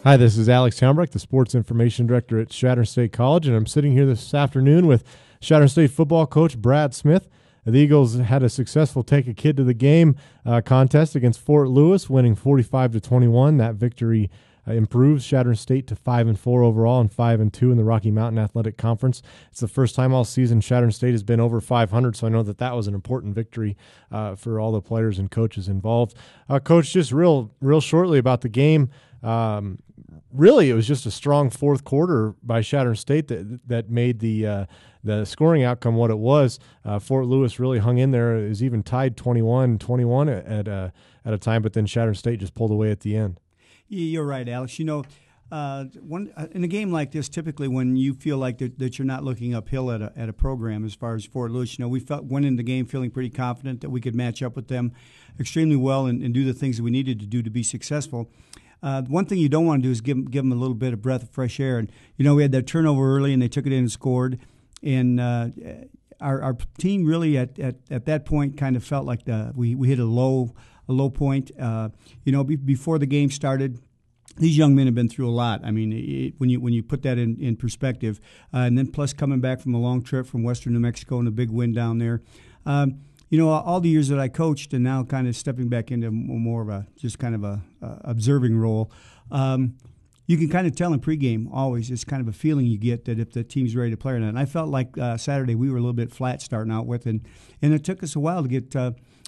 Hi, this is Alex Helmbrecht, the Sports Information Director at Chadron State College, and I'm sitting here this afternoon with Chadron State football coach Brad Smith. The Eagles had a successful Take a Kid to the Game contest against Fort Lewis, winning 45-21. That victory improves Chadron State to 5-4 overall and 5-2 in the Rocky Mountain Athletic Conference. It's the first time all season Chadron State has been over 500, so I know that was an important victory for all the players and coaches involved. Coach, just real shortly about the game. Really, it was just a strong fourth quarter by Chadron State that made the scoring outcome what it was. Fort Lewis really hung in there. It was even tied 21-21 at a time, but then Chadron State just pulled away at the end. You're right, Alex. In a game like this, typically when you feel like that you're not looking uphill at a program as far as Fort Lewis, we went into the game feeling pretty confident that we could match up with them extremely well and do the things that we needed to do to be successful. One thing you don't want to do is give them a little bit of breath of fresh air. And, we had that turnover early, and they took it in and scored. And our team really at that point kind of felt like we hit a low point. Before the game started, these young men have been through a lot. I mean, when you put that in perspective, and then plus coming back from a long trip from western New Mexico and a big win down there. All the years that I coached and now kind of stepping back into more of a observing role, you can kind of tell in pregame always. It's kind of a feeling you get that if the team's ready to play or not. And I felt like Saturday we were a little bit flat starting out with, and it took us a while to get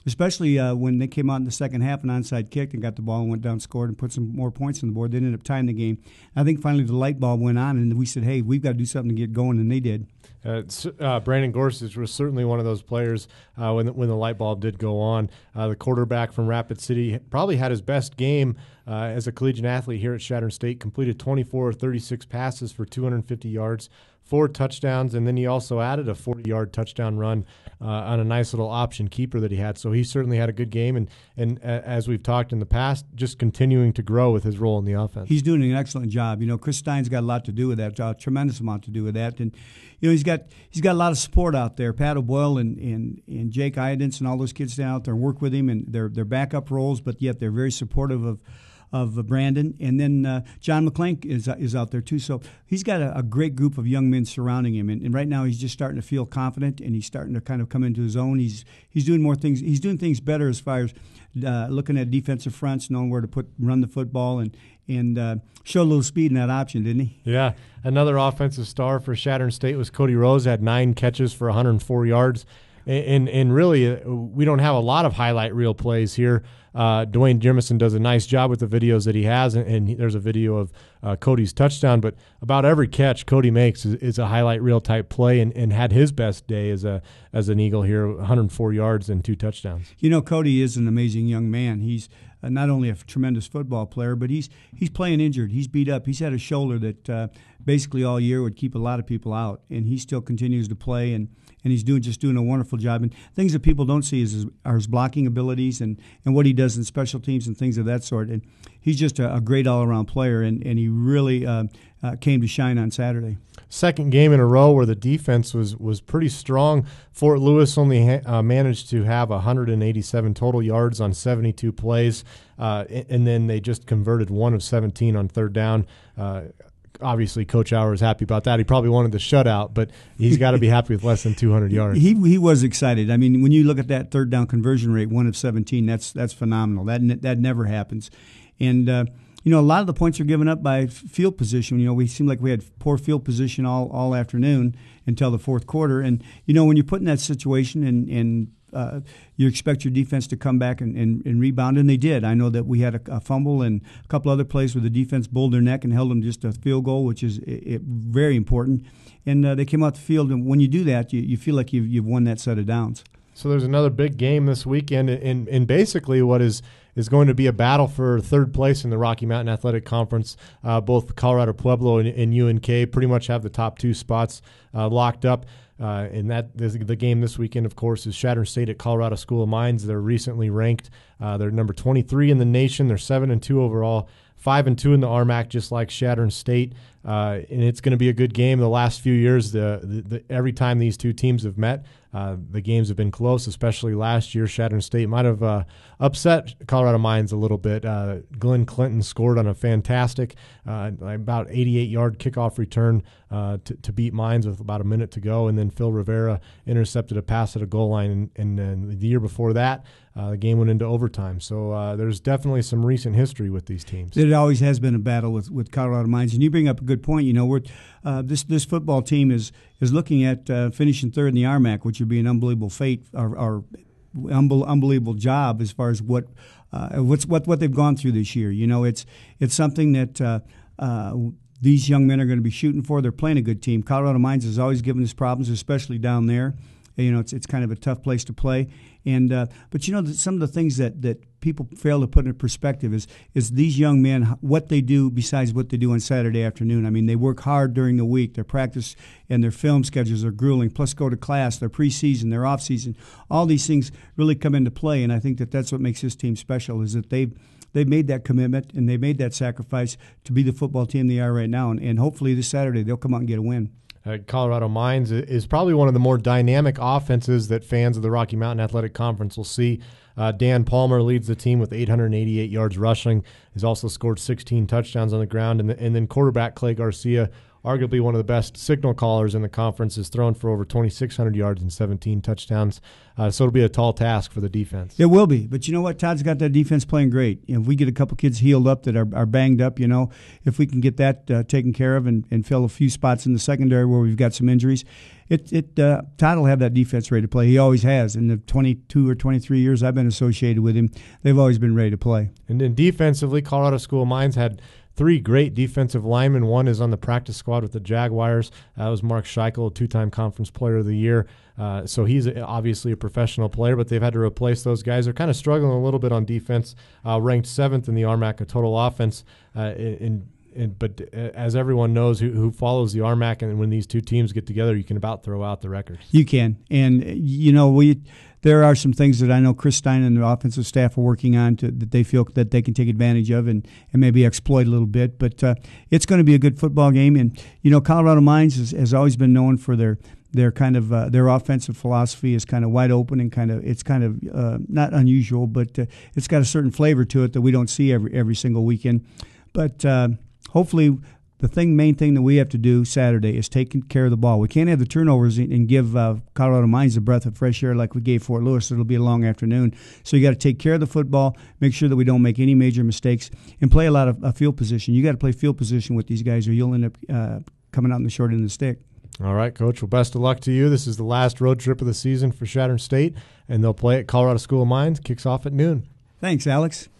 especially when they came out in the second half and onside kicked and got the ball and went down, scored, and put some more points on the board. They ended up tying the game. I think finally the light bulb went on, and we said, hey, we've got to do something to get going, and they did. Brandon Gorsuch was certainly one of those players when the light bulb did go on. The quarterback from Rapid City probably had his best game as a collegiate athlete here at Chadron State, completed 24 or 36 passes for 250 yards, 4 touchdowns, and then he also added a 40-yard touchdown run on a nice little option keeper that he had. So he certainly had a good game, and as we've talked in the past, just continuing to grow with his role in the offense. He's doing an excellent job. Chris Stein's got a lot to do with that, a tremendous amount to do with that, and he's got a lot of support out there. Pat O'Boyle and Jake Iadence and all those kids stay out there and work with him, and they're backup roles, but yet they're very supportive of Brandon. And then John McClain is out there too. So he's got a great group of young men surrounding him. And right now he's just starting to feel confident, and he's starting to kind of come into his own. He's doing more things. He's doing things better as far as looking at defensive fronts, knowing where to run the football, and show a little speed in that option, didn't he? Yeah. Another offensive star for Chadron State was Cody Rose, had 9 catches for 104 yards. And really, we don't have a lot of highlight reel plays here. Dwayne Jemison does a nice job with the videos that he has, and there's a video of Cody's touchdown. But about every catch Cody makes is a highlight reel type play, and had his best day as an Eagle here, 104 yards and 2 touchdowns. Cody is an amazing young man. He's not only a tremendous football player, but he's playing injured. He's beat up. He's had a shoulder that basically all year would keep a lot of people out, and he still continues to play, and he's doing a wonderful job. And things that people don't see are his blocking abilities and what he does in special teams and things of that sort. And he's just a great all-around player, and he really came to shine on Saturday. Second game in a row where the defense was pretty strong. Fort Lewis only managed to have 187 total yards on 72 plays, and then they just converted 1 of 17 on third down. Obviously, Coach Auer is happy about that. He probably wanted the shutout, but he's got to be happy with less than 200 yards. He was excited. I mean, when you look at that third down conversion rate, 1 of 17, that's phenomenal. That never happens. And a lot of the points are given up by field position. We seemed like we had poor field position all afternoon until the fourth quarter. And when you're put in that situation and you expect your defense to come back and rebound, and they did. I know that we had a fumble and a couple other plays where the defense bowled their neck and held them just a field goal, which is very important. And they came out the field, and when you do that, you feel like you've won that set of downs. So there's another big game this weekend, and basically what is going to be a battle for third place in the Rocky Mountain Athletic Conference. Both Colorado Pueblo and UNK pretty much have the top 2 spots locked up. And the game this weekend, of course, is Chadron State at Colorado School of Mines. They're recently ranked. They're number 23 in the nation. They're 7-2 overall, 5-2 in the RMAC, just like Chadron State. And it's going to be a good game. The last few years, every time these two teams have met, The games have been close, especially last year. Chadron State might have upset Colorado Mines a little bit. Glenn Clinton scored on a fantastic, about 88-yard kickoff return to beat Mines with about a minute to go, and then Phil Rivera intercepted a pass at a goal line, and the year before that, the game went into overtime. So there's definitely some recent history with these teams. It always has been a battle with Colorado Mines, and you bring up a good point. We're this football team is looking at finishing third in the RMAC, which would be an unbelievable fate or unbelievable job as far as what they've gone through this year. It's something that these young men are going to be shooting for. They're playing a good team. Colorado Mines has always given us problems, especially down there. It's kind of a tough place to play. And but some of the things that people fail to put in perspective is these young men, what they do besides what they do on Saturday afternoon. I mean, they work hard during the week. Their practice and their film schedules are grueling, plus go to class, their preseason, their off-season. All these things really come into play, and I think that's what makes this team special, is that they've made that commitment and they've made that sacrifice to be the football team they are right now. And hopefully this Saturday they'll come out and get a win. Colorado Mines is probably one of the more dynamic offenses that fans of the Rocky Mountain Athletic Conference will see. Dan Palmer leads the team with 888 yards rushing. He's also scored 16 touchdowns on the ground. And then quarterback Clay Garcia, arguably one of the best signal callers in the conference, is thrown for over 2,600 yards and 17 touchdowns. So it'll be a tall task for the defense. It will be. But you know what? Todd's got that defense playing great. If we get a couple kids healed up that are banged up, if we can get that taken care of and fill a few spots in the secondary where we've got some injuries, Todd will have that defense ready to play. He always has. In the 22 or 23 years I've been associated with him, they've always been ready to play. And then defensively, Colorado School of Mines had 3 great defensive linemen. One is on the practice squad with the Jaguars. That was Mark Scheichel, 2-time Conference Player of the Year. So he's obviously a professional player, but they've had to replace those guys. They're kind of struggling a little bit on defense, ranked 7th in the RMAC total offense. But as everyone knows who follows the RMAC, and when these two teams get together, you can about throw out the records. You can. And, there are some things that I know Chris Stein and the offensive staff are working on that they feel that they can take advantage of and maybe exploit a little bit. But it's going to be a good football game. And, Colorado Mines has always been known for their kind of their offensive philosophy is kind of wide open and it's kind of not unusual, but it's got a certain flavor to it that we don't see every single weekend. But hopefully the main thing that we have to do Saturday is take care of the ball. We can't have the turnovers and give Colorado Mines a breath of fresh air like we gave Fort Lewis. It'll be a long afternoon. So you got to take care of the football, make sure that we don't make any major mistakes, and play a lot of field position. You got to play field position with these guys, or you'll end up coming out in the short end of the stick. All right, Coach. Well, best of luck to you. This is the last road trip of the season for Chadron State, and they'll play at Colorado School of Mines. Kicks off at noon. Thanks, Alex.